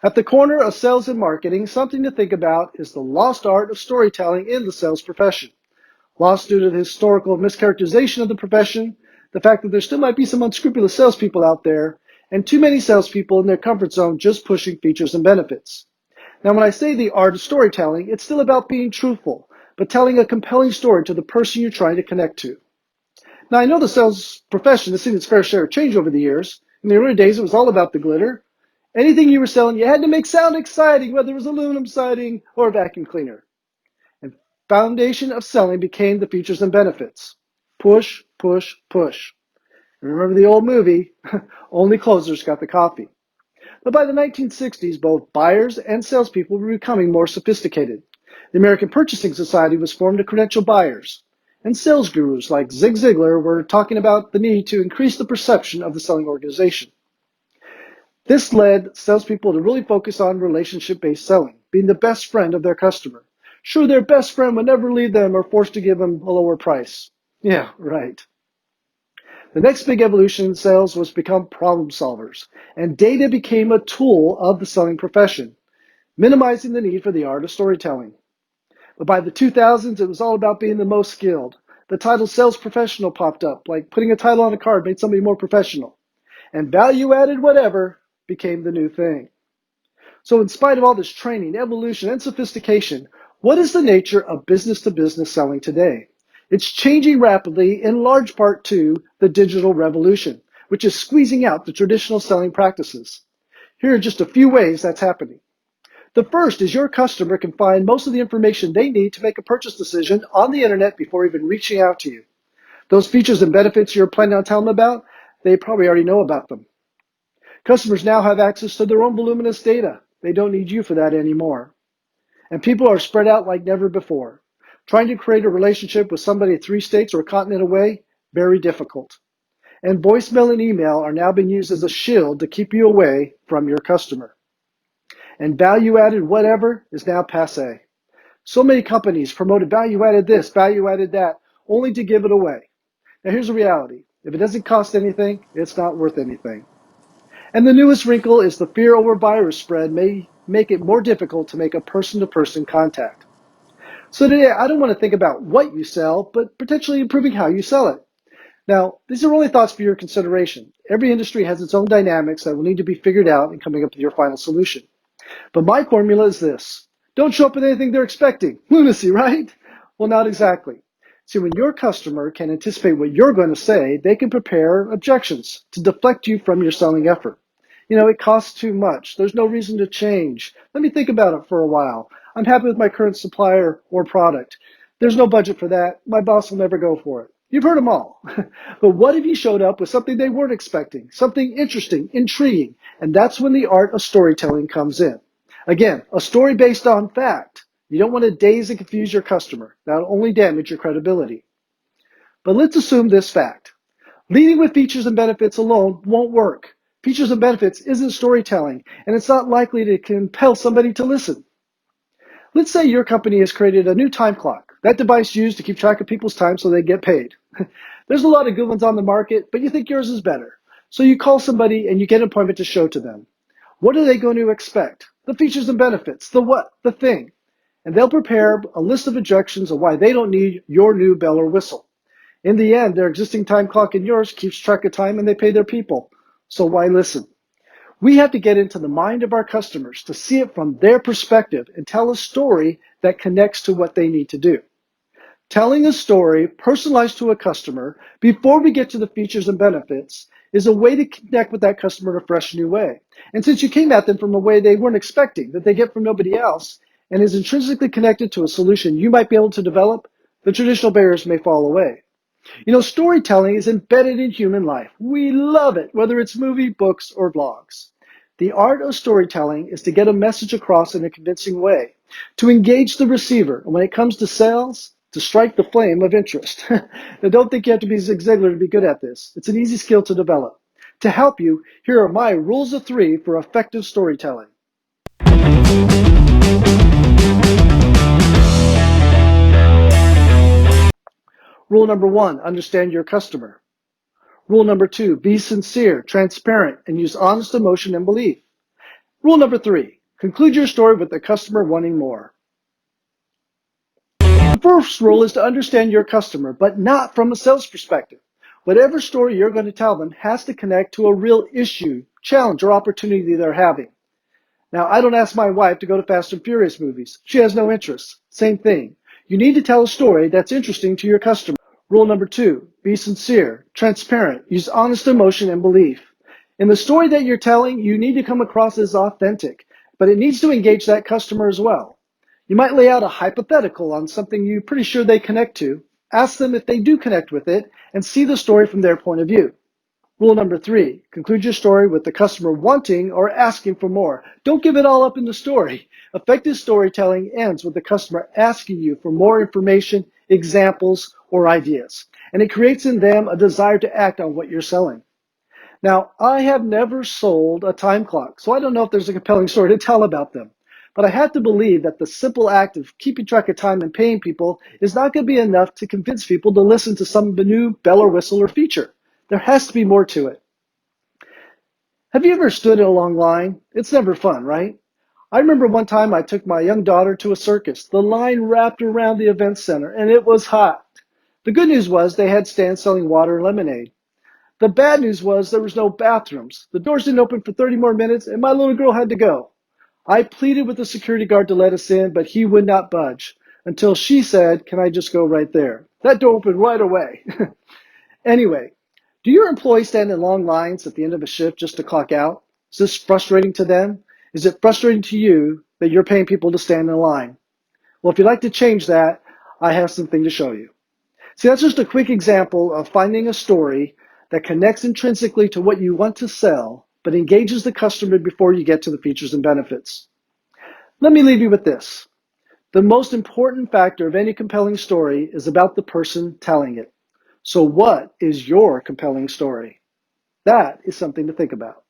At the corner of sales and marketing, something to think about is the lost art of storytelling in the sales profession. Lost due to the historical mischaracterization of the profession, the fact that there still might be some unscrupulous salespeople out there, and too many salespeople in their comfort zone just pushing features and benefits. Now, when I say the art of storytelling, it's still about being truthful, but telling a compelling story to the person you're trying to connect to. Now, I know the sales profession has seen its fair share of change over the years. In the early days, it was all about the glitter. Anything you were selling, you had to make sound exciting, whether it was aluminum siding or a vacuum cleaner. And foundation of selling became the features and benefits. Push, push, push. And remember the old movie, only closers got the coffee. But by the 1960s, both buyers and salespeople were becoming more sophisticated. The American Purchasing Society was formed to credential buyers. And sales gurus like Zig Ziglar were talking about the need to increase the perception of the selling organization. This led salespeople to really focus on relationship-based selling, being the best friend of their customer. Sure, their best friend would never leave them or forced to give them a lower price. Yeah, right. The next big evolution in sales was to become problem solvers, and data became a tool of the selling profession, minimizing the need for the art of storytelling. But by the 2000s, it was all about being the most skilled. The title sales professional popped up, like putting a title on a card made somebody more professional. And value-added whatever became the new thing. So in spite of all this training, evolution, and sophistication, what is the nature of business-to-business selling today? It's changing rapidly, in large part to the digital revolution, which is squeezing out the traditional selling practices. Here are just a few ways that's happening. The first is your customer can find most of the information they need to make a purchase decision on the internet before even reaching out to you. Those features and benefits you're planning on telling them about, they probably already know about them. Customers now have access to their own voluminous data. They don't need you for that anymore. And people are spread out like never before. Trying to create a relationship with somebody 3 states or a continent away, very difficult. And voicemail and email are now being used as a shield to keep you away from your customer. And value-added whatever is now passé. So many companies promoted value-added this, value-added that, only to give it away. Now here's the reality. If it doesn't cost anything, it's not worth anything. And the newest wrinkle is the fear over virus spread may make it more difficult to make a person-to-person contact. So today, I don't want to think about what you sell, but potentially improving how you sell it. Now, these are only thoughts for your consideration. Every industry has its own dynamics that will need to be figured out in coming up with your final solution. But my formula is this. Don't show up with anything they're expecting. Lunacy, right? Well, not exactly. See, when your customer can anticipate what you're going to say, they can prepare objections to deflect you from your selling effort. It costs too much. There's no reason to change. Let me think about it for a while. I'm happy with my current supplier or product. There's no budget for that. My boss will never go for it. You've heard them all. But what if you showed up with something they weren't expecting, something interesting, intriguing? And that's when the art of storytelling comes in. Again, a story based on fact. You don't want to daze and confuse your customer. That'll only damage your credibility. But let's assume this fact. Leading with features and benefits alone won't work. Features and benefits isn't storytelling, and it's not likely to compel somebody to listen. Let's say your company has created a new time clock, that device used to keep track of people's time so they get paid. There's a lot of good ones on the market, but you think yours is better. So you call somebody and you get an appointment to show to them. What are they going to expect? The features and benefits, the what, the thing. And they'll prepare a list of objections of why they don't need your new bell or whistle. In the end, their existing time clock and yours keeps track of time and they pay their people. So why listen? We have to get into the mind of our customers to see it from their perspective and tell a story that connects to what they need to do. Telling a story personalized to a customer before we get to the features and benefits is a way to connect with that customer in a fresh new way. And since you came at them from a way they weren't expecting, that they get from nobody else, and is intrinsically connected to a solution you might be able to develop, the traditional barriers may fall away. Storytelling is embedded in human life. We love it, whether it's movie, books, or blogs. The art of storytelling is to get a message across in a convincing way, to engage the receiver, and when it comes to sales, to strike the flame of interest. Now, don't think you have to be Zig Ziglar to be good at this. It's an easy skill to develop. To help you, here are my rules of 3 for effective storytelling. Rule number 1, understand your customer. Rule number 2, be sincere, transparent, and use honest emotion and belief. Rule number 3, Conclude your story with the customer wanting more. The first rule is to understand your customer, but not from a sales perspective. Whatever story you're going to tell them has to connect to a real issue, challenge, or opportunity they're having. Now, I don't ask my wife to go to Fast and Furious movies. She has no interest. Same thing. You need to tell a story that's interesting to your customer. Rule number 2, be sincere, transparent, use honest emotion and belief. In the story that you're telling, you need to come across as authentic, but it needs to engage that customer as well. You might lay out a hypothetical on something you're pretty sure they connect to, ask them if they do connect with it, and see the story from their point of view. Rule number 3, conclude your story with the customer wanting or asking for more. Don't give it all up in the story. Effective storytelling ends with the customer asking you for more information, examples, or ideas. And it creates in them a desire to act on what you're selling. Now, I have never sold a time clock, so I don't know if there's a compelling story to tell about them. But I have to believe that the simple act of keeping track of time and paying people is not going to be enough to convince people to listen to some new bell or whistle or feature. There has to be more to it. Have you ever stood in a long line? It's never fun, right? I remember one time I took my young daughter to a circus. The line wrapped around the event center, and it was hot. The good news was they had stands selling water and lemonade. The bad news was there was no bathrooms. The doors didn't open for 30 more minutes, and my little girl had to go. I pleaded with the security guard to let us in, but he would not budge until she said, "Can I just go right there?" That door opened right away. Anyway, do your employees stand in long lines at the end of a shift just to clock out? Is this frustrating to them? Is it frustrating to you that you're paying people to stand in line? Well, if you'd like to change that, I have something to show you. See, that's just a quick example of finding a story that connects intrinsically to what you want to sell, but engages the customer before you get to the features and benefits. Let me leave you with this. The most important factor of any compelling story is about the person telling it. So what is your compelling story? That is something to think about.